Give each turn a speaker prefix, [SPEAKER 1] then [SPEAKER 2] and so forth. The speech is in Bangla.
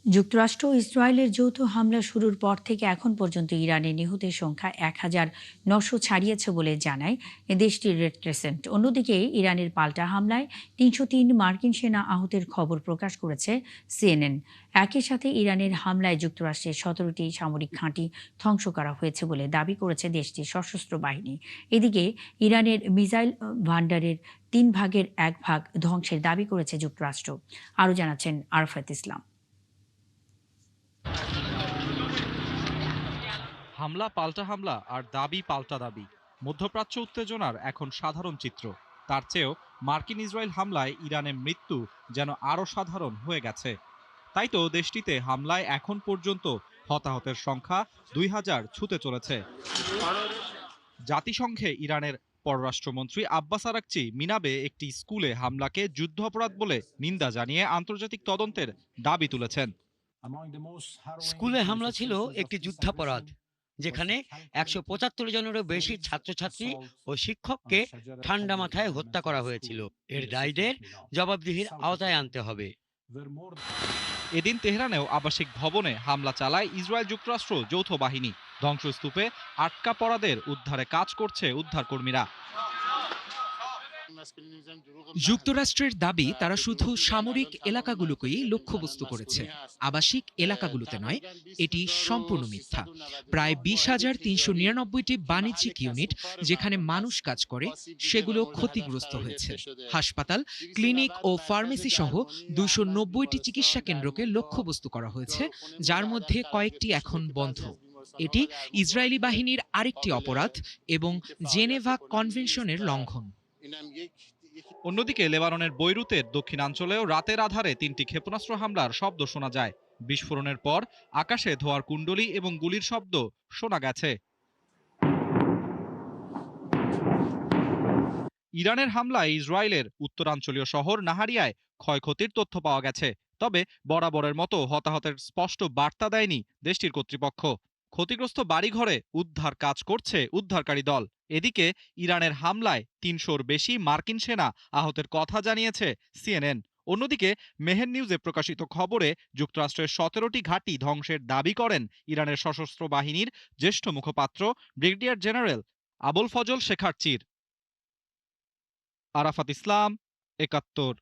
[SPEAKER 1] যুক্তরাষ্ট্র ও ইসরায়েলের যৌথ হামলা শুরুর পর থেকে এখন পর্যন্ত ইরানে নিহতের সংখ্যা ১,৯০০ ছাড়িয়েছে বলে জানায় দেশটির রেড ক্রিসেন্ট। অন্যদিকে ইরানের পাল্টা হামলায় ৩০৩ মার্কিন সেনা আহতের খবর প্রকাশ করেছে সিএনএন। একই সাথে ইরানের হামলায় যুক্তরাষ্ট্রের ১৭টি সামরিক ঘাঁটি ধ্বংস করা হয়েছে বলে দাবি করেছে দেশটির সশস্ত্র বাহিনী। এদিকে ইরানের মিসাইল ভান্ডারের ১/৩ ভাগ ধ্বংসের দাবি করেছে যুক্তরাষ্ট্র। আরও জানাচ্ছেন আরফাত ইসলাম।
[SPEAKER 2] হামলা পাল্টা হামলা আর দাবি পাল্টা দাবি। মধ্যপ্রাচ্য উত্তেজনার এখন সাধারণ চিত্র। তার চেয়েও মার্কিন ইসরায়েল হামলায় ইরানের মৃত্যু যেন আরও সাধারণ হয়ে গেছে। তাই তো দেশটিতে হামলায় এখন পর্যন্ত হতাহতের সংখ্যা ২,০০০ ছুঁতে চলেছে। জাতিসংঘে ইরানের পররাষ্ট্রমন্ত্রী আব্বাস আরাকচি মিনাবে একটি স্কুলে হামলাকে যুদ্ধাপরাধ বলে নিন্দা জানিয়ে আন্তর্জাতিক তদন্তের দাবি তুলেছেন।
[SPEAKER 3] স্কুলে হামলা ছিল একটি যুদ্ধাপরাধ, যেখানে ১৭৫ জনেরও বেশি ছাত্রছাত্রী ও শিক্ষককে ঠান্ডা মাথায় হত্যা করা হয়েছিল। এর দায়ীদের জবাবদিহির আওতায় আনতে হবে।
[SPEAKER 2] এদিন তেহরানেও আবাসিক ভবনে হামলা চালায় ইসরায়েল যুক্তরাষ্ট্র যৌথ বাহিনী। ধ্বংসস্তূপে আটকা পড়াদের উদ্ধারে কাজ করছে উদ্ধারকর্মীরা।
[SPEAKER 4] যুক্তরাষ্ট্রের দাবি তারা শুধু সামরিক এলাকাগুলোকেই লক্ষ্যবস্তু করেছে, আবাসিক এলাকাগুলোতে নয়। এটি সম্পূর্ণ মিথ্যা। প্রায় ২০,৩৯৯টি বাণিজ্যিক ইউনিট যেখানে মানুষ কাজ করে সেগুলো ক্ষতিগ্রস্ত হয়েছে। হাসপাতাল, ক্লিনিক ও ফার্মেসি সহ ২৯০টি চিকিৎসা কেন্দ্রকে লক্ষ্যবস্তু করা হয়েছে, যার মধ্যে কয়েকটি এখন বন্ধ। এটি ইসরায়েলি বাহিনীর আরেকটি অপরাধ এবং জেনেভা কনভেনশনের লঙ্ঘন।
[SPEAKER 2] অন্যদিকে লেবাননের বৈরুতের দক্ষিণাঞ্চলেও রাতের আধারে ৩টি ক্ষেপণাস্ত্র হামলার শব্দ শোনা যায়। বিস্ফোরণের পর আকাশে ধোঁয়ার কুণ্ডলী এবং গুলির শব্দ শোনা গেছে। ইরানের হামলায় ইসরায়েলের উত্তরাঞ্চলীয় শহর নাহারিয়ায় ক্ষয়ক্ষতির তথ্য পাওয়া গেছে। তবে বরাবরের মতো হতাহতের স্পষ্ট বার্তা দেয়নি দেশটির কর্তৃপক্ষ। ক্ষতিগ্রস্ত বাড়িঘরে উদ্ধার কাজ করছে উদ্ধারকারী দল। এদিকে ইরানের হামলায় ৩০০-র বেশি মার্কিন সেনা আহতের কথা জানিয়েছে সিএনএন। অন্যদিকে মেহের নিউজে প্রকাশিত খবরে যুক্তরাষ্ট্রের ১৭টি ঘাঁটি ধ্বংসের দাবি করেন ইরানের সশস্ত্র বাহিনীর জ্যেষ্ঠ মুখপাত্র ব্রিগেডিয়ার জেনারেল আবুল ফজল শেখারচির। আরাফাত ইসলাম, ৭১।